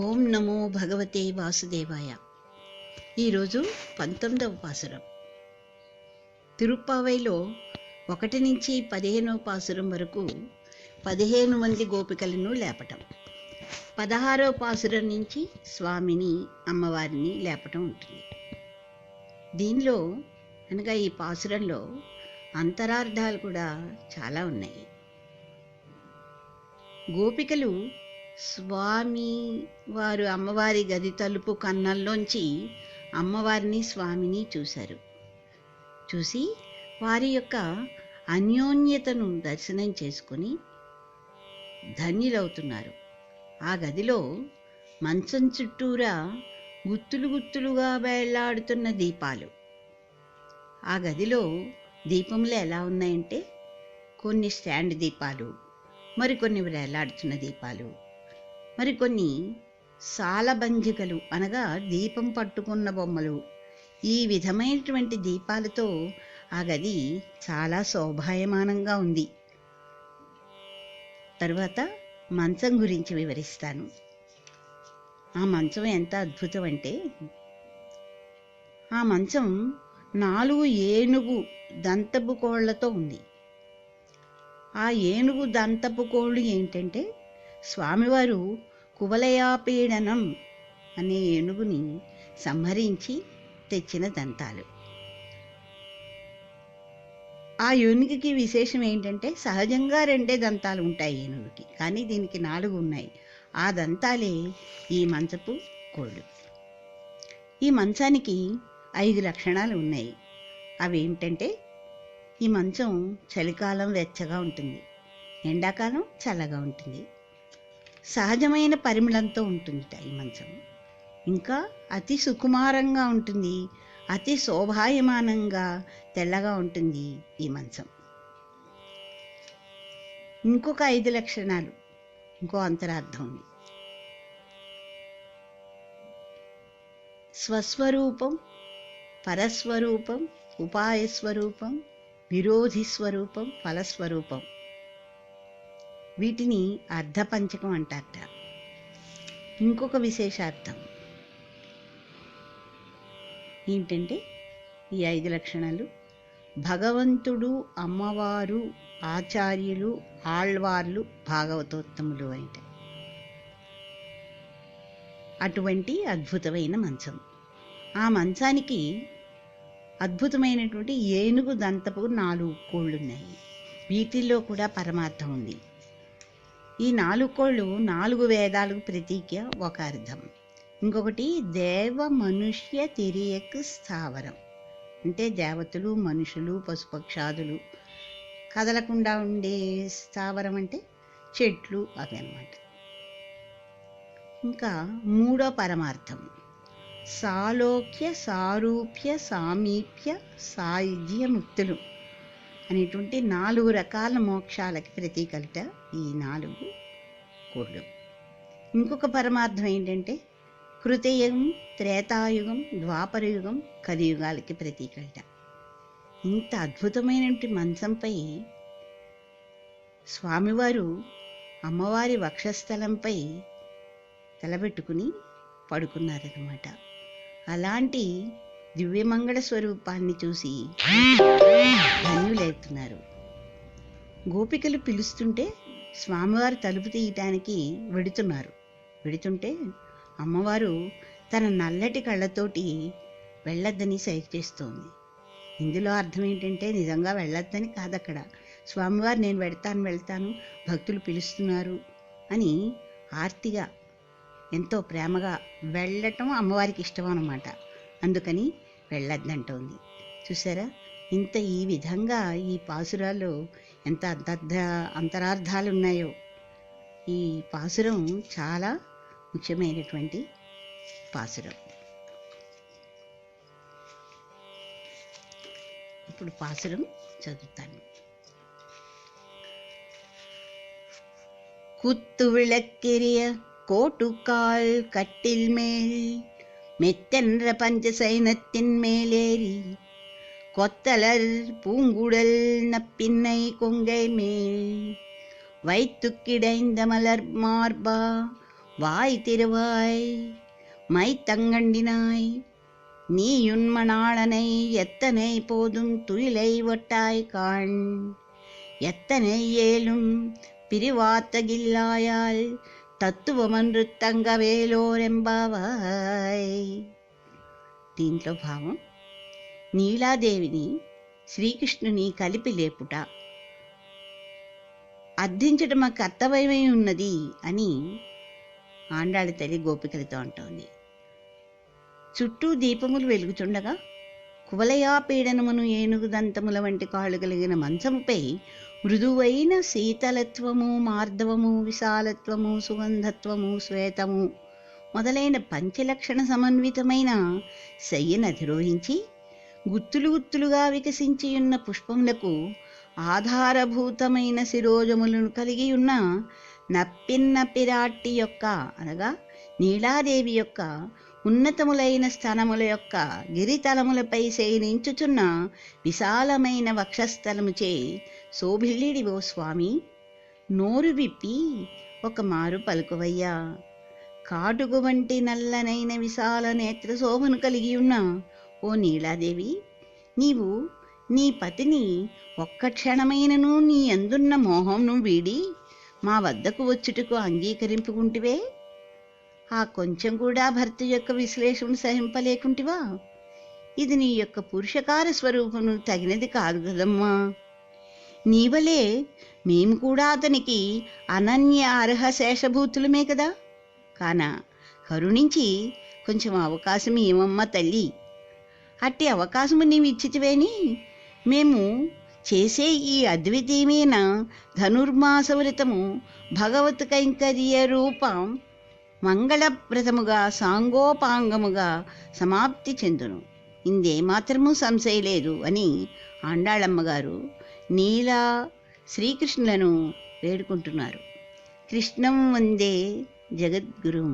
ఓం నమో భగవతే వాసుదేవాయ. ఈరోజు 19వ పాసురం. తిరుప్పావైలో 1 నుంచి 15వ పాసురం వరకు 15 మంది గోపికలను లేపటం, 16వ పాసురం నుంచి స్వామిని అమ్మవారిని లేపటం ఉంటుంది. దీనిలో అనగా ఈ పాసురంలో అంతరార్థాలు కూడా చాలా ఉన్నాయి. గోపికలు స్వామి వారు అమ్మవారి గది తలుపు కన్నంలోంచి అమ్మవారిని స్వామిని చూసి వారి యొక్క అన్యోన్యతను దర్శనం చేసుకుని ధన్యులవుతున్నారు. ఆ గదిలో మంచం చుట్టూరా గుత్తులు గుత్తులుగా వేళ్లాడుతున్న దీపాలు. ఆ గదిలో దీపములు ఎలా ఉన్నాయంటే కొన్ని స్టాండ్ దీపాలు, మరికొన్ని వేళ్లాడుతున్న దీపాలు, మరికొన్ని సాలబంజికలు అనగా దీపం పట్టుకున్న బొమ్మలు. ఈ విధమైనటువంటి దీపాలతో ఆ గది చాలా శోభాయమానంగా ఉంది. తరువాత మంచం గురించి వివరిస్తాను. ఆ మంచం ఎంత అద్భుతం అంటే, ఆ మంచం 4 ఏనుగు దంతపు కోళ్లతో ఉంది. ఆ ఏనుగు దంతపు కోళ్ళు ఏంటంటే, స్వామివారు కువలయాపీడనం అనే ఏనుగుని సంహరించి తెచ్చిన దంతాలు. ఆ ఏనుగుకి విశేషం ఏంటంటే, సహజంగా 2 దంతాలు ఉంటాయి ఏనుగుకి, కానీ దీనికి 4 ఉన్నాయి. ఆ దంతాలే ఈ మంచపు కోళ్ళు. ఈ మంచానికి 5 లక్షణాలు ఉన్నాయి. అవి ఏమిటంటే, ఈ మంచం చలికాలం వెచ్చగా ఉంటుంది, ఎండాకాలం చల్లగా ఉంటుంది, సహజమైన పరిమళంతో ఉంటుంది ఈ మంచం. ఇంకా అతి సుకుమారంగా ఉంటుంది, అతి శోభాయమానంగా తెల్లగా ఉంటుంది ఈ మంచం. ఇంకొక 5 లక్షణాలు, ఇంకో అంతరార్థం ఉంది. స్వస్వరూపం, పరస్వరూపం, ఉపాయస్వరూపం, విరోధి స్వరూపం, ఫలస్వరూపం. వీటిని అర్ధపంచకం అంటారట. ఇంకొక విశేషార్థం ఏంటంటే, ఈ 5 లక్షణాలు భగవంతుడు, అమ్మవారు, ఆచార్యులు, ఆళ్వార్లు, భాగవతోత్తములు అంటే అటువంటి అద్భుతమైన మంచం. ఆ మంచానికి అద్భుతమైనటువంటి ఏనుగు దంతపు 4 కోళ్ళున్నాయి. వీటిల్లో కూడా పరమార్థం ఉంది. ఈ 4 కోళ్ళు 4 వేదాలకు ప్రతీక ఒక అర్థం. ఇంకొకటి దేవ మనుష్య తిరియక్ స్థావరం, అంటే దేవతలు, మనుషులు, పశుపక్షాదులు కదలకుండా ఉండే స్థావరం అంటే చెట్లు అవి అన్నమాట. ఇంకా 3వ పరమార్థం సాలోక్య, సారూప్య, సామీప్య, సాయుధ్య ముక్తులు అనేటువంటి 4 రకాల మోక్షాలకి ప్రతీకలట ఈ 4 కోళ్ళు. ఇంకొక పరమార్థం ఏంటంటే, కృతయుగం, త్రేతాయుగం, ద్వాపరయుగం, కలియుగాలకి ప్రతీకలట. ఇంత అద్భుతమైనటువంటి మంచంపై స్వామివారు అమ్మవారి వక్షస్థలంపై తలబెట్టుకుని పడుకున్నారన్నమాట. అలాంటి దివ్యమంగళ స్వరూపాన్ని చూసి ధన్యులవుతున్నారు. గోపికలు పిలుస్తుంటే స్వామివారు తలుపు తీయటానికి వెడుతుంటే అమ్మవారు తన నల్లటి కళ్ళతోటి వెళ్ళొద్దని సైగ చేస్తోంది. ఇందులో అర్థం ఏంటంటే, నిజంగా వెళ్ళొద్దని కాదు, అక్కడ స్వామివారు నేను వెళ్తాను భక్తులు పిలుస్తున్నారు అని ఆర్తిగా ఎంతో ప్రేమగా వెళ్ళటం అమ్మవారికి ఇష్టం అన్నమాట. అందుకని వెళ్ళొద్దంటోంది. చూసారా, ఈ విధంగా ఈ పాసురాల్లో ఎంత అంతరార్థాలు ఉన్నాయో. ఈ పాసురం చాలా ముఖ్యమైనటువంటి పాసురం. ఇప్పుడు పాసురం చదువుతాను. குத்து விளக்கெரிய கோட்டுக்கால் கட்டில் மேல் மெத்தென்ற பஞ்சசைனத்தின் மேலேறி கொத்தலர் பூங்குடல் நப்பின்னை கொங்கை மேல் வைத்து கிடைந்த மலர் மார்பா வாய் திருவாய் மைத்தங்கண்டினாய் நீயுண்மணாளனை எத்தனை போதும் துயிலை ஒட்டாய் காண் எத்தனை ஏலும் பிரிவாத்தகில்லாயால் తత్తువమన్రు తంగవేలోరెంబావాయ్. దీంట్లో భావం, నీలాదేవిని శ్రీకృష్ణుని కలిపి లేపుట అర్థించడం మా కర్తవ్యమై ఉన్నది అని ఆండాళ్ళ తల్లి గోపికలతో అంటోంది. చుట్టూ దీపములు వెలుగుతుండగా కువలయాపీడనమును ఏనుగు దంతముల వంటి కాళ్ళు కలిగిన మంచముపై మృదువైన శీతలత్వము, మార్దవము, విశాలత్వము, సుగంధత్వము, శ్వేతము మొదలైన పంచలక్షణ సమన్వితమైన శయ్యను అధిరోహించి గుత్తులు గుత్తులుగా వికసించియున్న పుష్పములకు ఆధారభూతమైన శిరోజములను కలిగి ఉన్న నప్పిన్న పిరాట్టి యొక్క అనగా నీలాదేవి యొక్క ఉన్నతములైన స్థనముల యొక్క గిరితలములపై శయనించుచున్న విశాలమైన వక్షస్థలముచే శోభిల్లిడివో స్వామి, నోరు విప్పి ఒక మారు పలుకువయ్యా. కాటుకు వంటి నల్లనైన విశాల నేత్ర శోభను కలిగి ఉన్న ఓ నీలాదేవి, నీవు నీ పతిని ఒక్క క్షణమైనను నీ అందున్న మోహంను వీడి మా వద్దకు వచ్చుటకు అంగీకరింపుకుంటివే. ఆ కొంచెం కూడా భర్త యొక్క విశ్లేషణ సహింపలేకుంటివా? ఇది నీ యొక్క పురుషకార స్వరూపము తగినది కాదు కదమ్మా. నీవలే మేము కూడా అతనికి అనన్య అర్హ శేషభూతులమే కదా. కాన కరుణించి కొంచెం అవకాశం ఏమమ్మా తల్లి. అట్టి అవకాశము నీవు ఇచ్చితివేని మేము చేసే ఈ అద్వితీయమైన ధనుర్మాస వ్రతము భగవత్ కైంకర్య రూపం మంగళప్రదముగా సాంగోపాంగముగా సమాప్తి చెందును. ఇందేమాత్రమూ సంశయం లేదు అని ఆండాళమ్మగారు నీలా శ్రీకృష్ణులను వేడుకుంటున్నారు. కృష్ణం వందే జగద్గురుం.